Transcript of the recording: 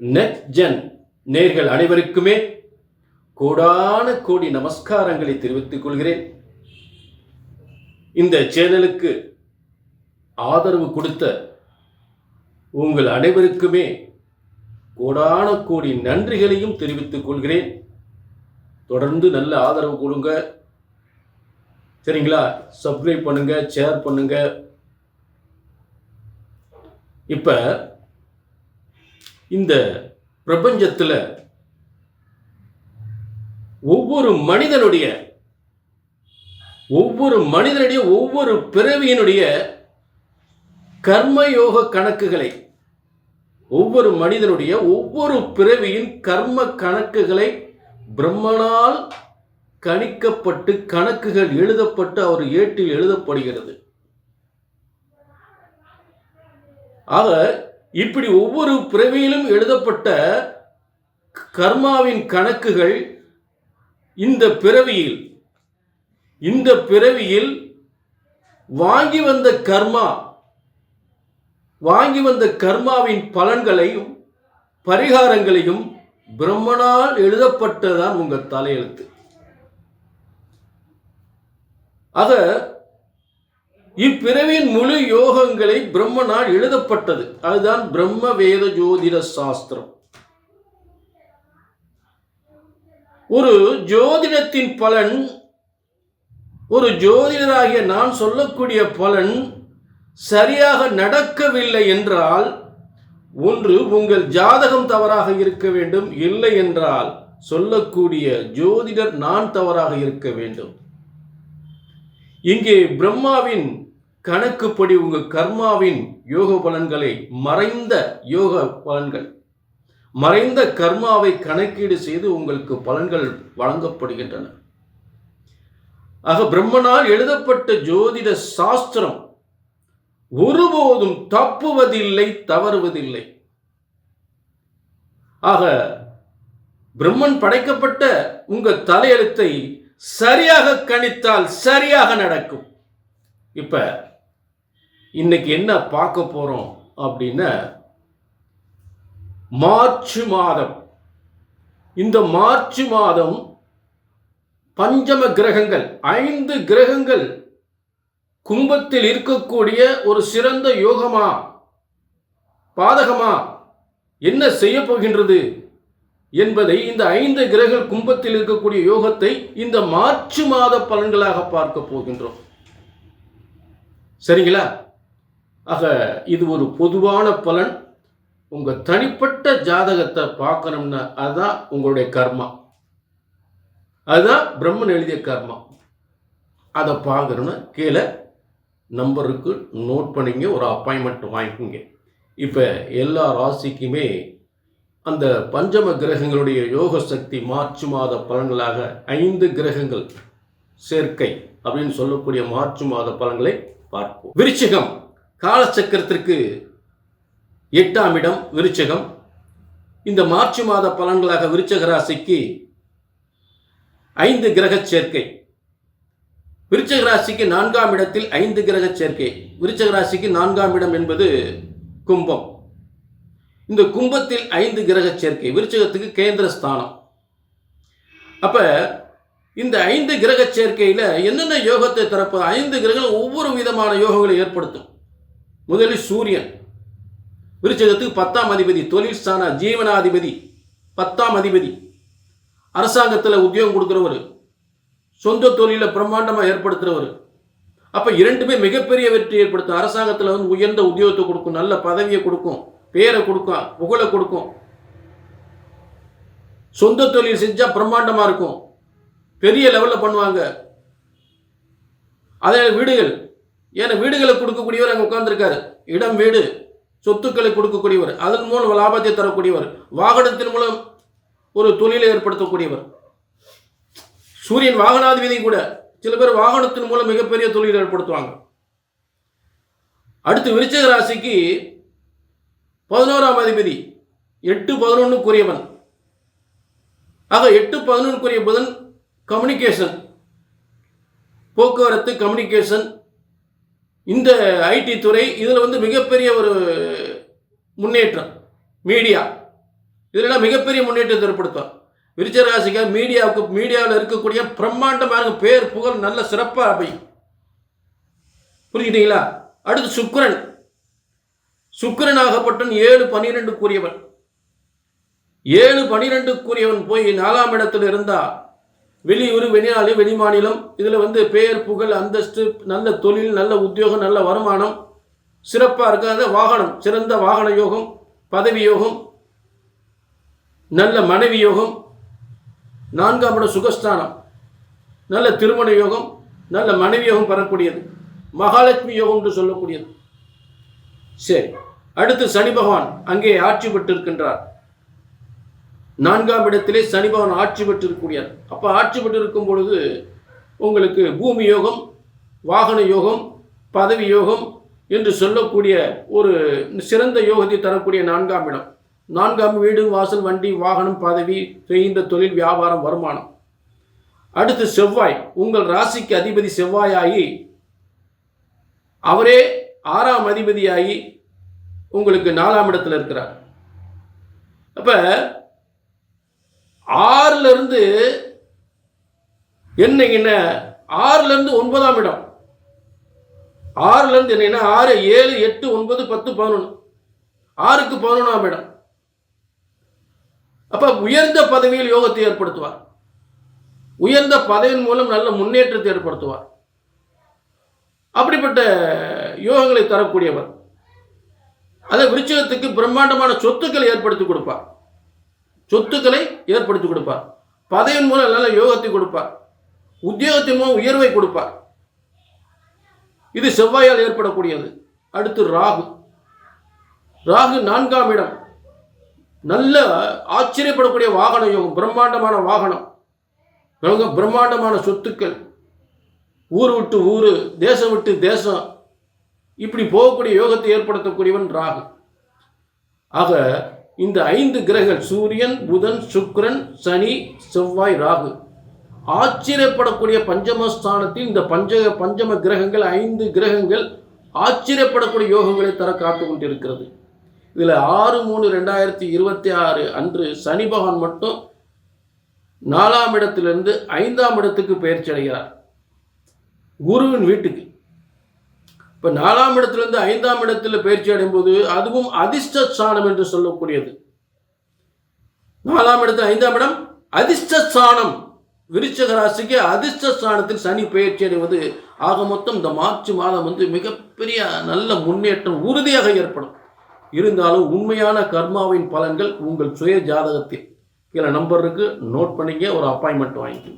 நெட்ஜென் நேர்கள் அனைவருக்குமே கோடான கோடி நமஸ்காரங்களை தெரிவித்துக் கொள்கிறேன். இந்த சேனலுக்கு ஆதரவு கொடுத்த உங்கள் அனைவருக்குமே கோடான கோடி நன்றிகளையும் தெரிவித்துக் கொள்கிறேன். தொடர்ந்து நல்ல ஆதரவு கொடுங்க, சரிங்களா? சப்ஸ்கிரைப் பண்ணுங்க, ஷேர் பண்ணுங்க. இப்ப இந்த பிரபஞ்சத்தில் ஒவ்வொரு மனிதனுடைய ஒவ்வொரு பிறவியினுடைய கர்மயோக கணக்குகளை, ஒவ்வொரு மனிதனுடைய ஒவ்வொரு பிறவியின் கர்ம கணக்குகளை பிரம்மனால் கணிக்கப்பட்டு கணக்குகள் எழுதப்பட்டு அவர் ஏட்டில் எழுதப்படுகிறது. ஆக இப்படி ஒவ்வொரு பிறவியிலும் எழுதப்பட்ட கர்மாவின் கணக்குகள் இந்த பிறவியில் வாங்கி வந்த கர்மாவின் பலன்களையும் பரிகாரங்களையும் பிரம்மனால் எழுதப்பட்டதான் உங்க தலையெழுத்து. ஆக இப்பிறவியின் முழு யோகங்களை பிரம்மனால் எழுதப்பட்டது. அதுதான் பிரம்ம வேத ஜோதிட சாஸ்திரம். ஒரு ஜோதிடத்தின் பலன், ஒரு ஜோதிடராகிய நான் சொல்லக்கூடிய பலன் சரியாக நடக்கவில்லை என்றால், ஒன்று உங்கள் ஜாதகம் தவறாக இருக்க வேண்டும், இல்லை என்றால் சொல்லக்கூடிய ஜோதிடர் நான் தவறாக இருக்க வேண்டும். இங்கே பிரம்மாவின் கணக்குப்படி உங்கள் கர்மாவின் யோக பலன்களை, மறைந்த யோக பலன்கள், மறைந்த கர்மாவை கணக்கீடு செய்து உங்களுக்கு பலன்கள் வழங்கப்படுகின்றன. ஆக பிரம்மனால் எழுதப்பட்ட ஜோதிட சாஸ்திரம் ஒருபோதும் தப்புவதில்லை, தவறுவதில்லை. ஆக பிரம்மன் படைக்கப்பட்ட உங்கள் தலையெழுத்தை சரியாக கணித்தால் சரியாக நடக்கும். இப்ப இன்னைக்கு என்ன பார்க்க போறோம் அப்படின்னா, மார்ச் மாதம். இந்த மார்ச் மாதம் பஞ்சம கிரகங்கள், 5 கிரகங்கள் கும்பத்தில் இருக்கக்கூடிய ஒரு சிறந்த யோகமா பாதகமா என்ன செய்ய போகின்றது என்பதை, இந்த 5 கிரகங்கள் கும்பத்தில் இருக்கக்கூடிய யோகத்தை இந்த மார்ச் மாத பலன்களாக பார்க்க போகின்றோம். சரிங்களா? ஆக இது ஒரு பொதுவான பலன். உங்க தனிப்பட்ட ஜாதகத்தை பார்க்கணும்னா அதுதான் உங்களுடைய கர்மா, அதுதான் பிரம்மன் எழுதிய கர்மா. அதை பார்க்கணும்னா கீழே நம்பருக்கு நோட் பண்ணிங்க, ஒரு அப்பாயின்மெண்ட் வாங்கிக்கோங்க. இப்போ எல்லா ராசிக்குமே அந்த பஞ்சம கிரகங்களுடைய யோக சக்தி மார்ச் மாத பலன்களாக 5 கிரகங்கள் சேர்க்கை அப்படின்னு சொல்லக்கூடிய மார்ச் மாத பலன்களை பார்ப்போம். விருச்சிகம் காலச்சக்கரத்திற்கு 8ஆம் இடம் விருச்சிகம். இந்த மார்ச் மாத பலன்களாக விருச்சிக ராசிக்கு 5 கிரக சேர்க்கை. விருச்சிக ராசிக்கு 4ஆம் இடத்தில் 5 கிரக சேர்க்கை. விருச்சிக ராசிக்கு 4ஆம் இடம் என்பது கும்பம். இந்த கும்பத்தில் 5 கிரக சேர்க்கை விருச்சிகத்துக்கு கேந்திர ஸ்தானம். அப்ப இந்த 5 கிரக சேர்க்கையில என்னென்ன யோகத்தை தரப்ப 5 கிரகங்கள் ஒவ்வொரு விதமான யோகங்களை ஏற்படுத்தும். முதலில் சூரியன் விருச்சிகத்துக்கு 10ஆம் அதிபதி, தொழில் ஸ்தான ஜீவனாதிபதி, 10ஆம் அதிபதி, அரசாங்கத்தில் உத்தியோகம் கொடுக்கிறவர், சொந்த தொழில பிரம்மாண்டமா ஏற்படுத்துறவர். அப்ப இரண்டுமே மிகப்பெரிய வெற்றி ஏற்படுத்தும். அரசாங்கத்தில் உயர்ந்த உத்தியோகத்தை கொடுக்கும், நல்ல பதவியை கொடுக்கும், பேரை கொடுக்கும், புகழை கொடுக்கும். சொந்த தொழில் செஞ்சா பிரம்மாண்டமா இருக்கும், பெரிய லெவல்ல பண்ணுவாங்க. அதே வீடுகள், ஏன்னா வீடுகளை கொடுக்கக்கூடியவர் அங்கே உட்கார்ந்துருக்காரு. இடம், வீடு, சொத்துக்களை கொடுக்கக்கூடியவர், அதன் மூலம் லாபத்தை தரக்கூடியவர், வாகனத்தின் மூலம் ஒரு தொழிலை ஏற்படுத்தக்கூடியவர். சூரியன் வாகனாதிபதி கூட. சில பேர் வாகனத்தின் மூலம் மிகப்பெரிய தொழிலை ஏற்படுத்துவாங்க. அடுத்து விருச்சிக ராசிக்கு 11ஆம் அதிபதி, 8-11க்குரியவன். ஆக 8-11க்குரிய புதன் கம்யூனிகேஷன், போக்குவரத்து, கம்யூனிகேஷன், இந்த ஐடி துறை, இதில் மிகப்பெரிய ஒரு முன்னேற்றம். மீடியா, இதெல்லாம் மிகப்பெரிய முன்னேற்றத்தை ஏற்படுத்தும். விருச்சிக ராசிக்கு மீடியாவில் இருக்கக்கூடிய பிரம்மாண்டமான பேர் புகழ் நல்ல சிறப்பாக அமையும். புரிஞ்சுட்டீங்களா? அடுத்து சுக்கிரன் ஆகப்பட்டன் 7-12 கூறியவன். 7-12 கூறியவன் போய் 4ஆம் இடத்துல இருந்தா வெளியூர், வெளிநாடு, வெளிமாநிலம், இதில் பேர் புகழ் அந்தஸ்து, நல்ல தொழில், நல்ல உத்தியோகம், நல்ல வருமானம் சிறப்பாக இருக்காத வாகனம், சிறந்த வாகன யோகம், பதவி யோகம், நல்ல மனைவி யோகம், 4ஆம் இடம் சுகஸ்தானம், நல்ல திருமண யோகம், நல்ல மனைவி யோகம் பெறக்கூடியது, மகாலட்சுமி யோகம் என்று சொல்லக்கூடியது. சரி, அடுத்து சனி பகவான் அங்கே ஆட்சி பெற்று இருக்கின்றார். 4ஆம் இடத்திலே சனி பகவான் ஆட்சி பெற்று இருக்கக்கூடியது. அப்போ ஆட்சி பெற்று இருக்கும் பொழுது உங்களுக்கு பூமி யோகம், வாகன யோகம், பதவி யோகம் என்று சொல்லக்கூடிய ஒரு சிறந்த யோகத்தை தரக்கூடிய 4ஆம் இடம். 4ஆம் வீடு, வாசல், வண்டி, வாகனம், பதவி, செய்கின்ற தொழில், வியாபாரம், வருமானம். அடுத்து செவ்வாய், உங்கள் ராசிக்கு அதிபதி செவ்வாயாகி அவரே 6ஆம் அதிபதியாகி உங்களுக்கு 4ஆம் இடத்துல இருக்கிறார். அப்ப 6ல இருந்து 9ஆம் இடம், 6ல இருந்து 6, 7, 8, 9, 10, 11, 6க்கு 11ஆம் இடம். அப்ப உயர்ந்த பதவியில் யோகத்தை ஏற்படுத்துவார். உயர்ந்த பதவியின் மூலம் நல்ல முன்னேற்றத்தை ஏற்படுத்துவார். அப்படிப்பட்ட யோகங்களை தரக்கூடியவர். அதை விருச்சிகத்துக்கு பிரம்மாண்டமான சொத்துக்களை ஏற்படுத்தி கொடுப்பார். பதவியின் மூலம் நல்ல யோகத்தை கொடுப்பார். உத்தியோகத்தின் மூலம் உயர்வை கொடுப்பார். இது செவ்வாயால் ஏற்படக்கூடியது. அடுத்து ராகு 4ஆம் இடம், நல்ல ஆச்சரியப்படக்கூடிய வாகன யோகம், பிரம்மாண்டமான வாகனம், பிரம்மாண்டமான சொத்துக்கள், ஊர் விட்டு ஊர், தேசம் விட்டு தேசம், இப்படி போகக்கூடிய யோகத்தை ஏற்படுத்தக்கூடியவன் ராகு. ஆக இந்த 5 கிரகங்கள் சூரியன், புதன், சுக்கிரன், சனி, செவ்வாய், ராகு ஆச்சரியப்படக்கூடிய பஞ்சமஸ்தானத்தில் இந்த பஞ்சம கிரகங்கள் 5 கிரகங்கள் ஆச்சரியப்படக்கூடிய யோகங்களை தர காத்து கொண்டிருக்கிறது. இதில் 6/3/2026 அன்று சனி பகவான் மட்டும் 4ஆம் இடத்திலிருந்து 5ஆம் இடத்துக்கு பெயர்ச்சி அடைகிறார், குருவின் வீட்டுக்கு. இப்போ 4ஆம் இடத்திலிருந்து 5ஆம் இடத்தில் பயிற்சி அடையும் போது அதுவும் அதிர்ஷ்டஸ்தானம் என்று சொல்லக்கூடியது. 4ஆம் இடத்தில் 5ஆம் இடம் அதிர்ஷ்டஸ்தானம். விருச்சிக ராசிக்கு அதிர்ஷ்டஸ்தானத்தில் சனி பயிற்சி அடைவது ஆக மொத்தம் இந்த மார்ச் மாதம் மிகப்பெரிய நல்ல முன்னேற்றம் உறுதியாக ஏற்படும். இருந்தாலும் உண்மையான கர்மாவின் பலன்கள் உங்கள் சுய ஜாதகத்தில் கீழே நம்பர் இருக்கு, நோட் பண்ணிக்க, ஒரு அப்பாயின்மெண்ட் வாங்கிக்கோங்க.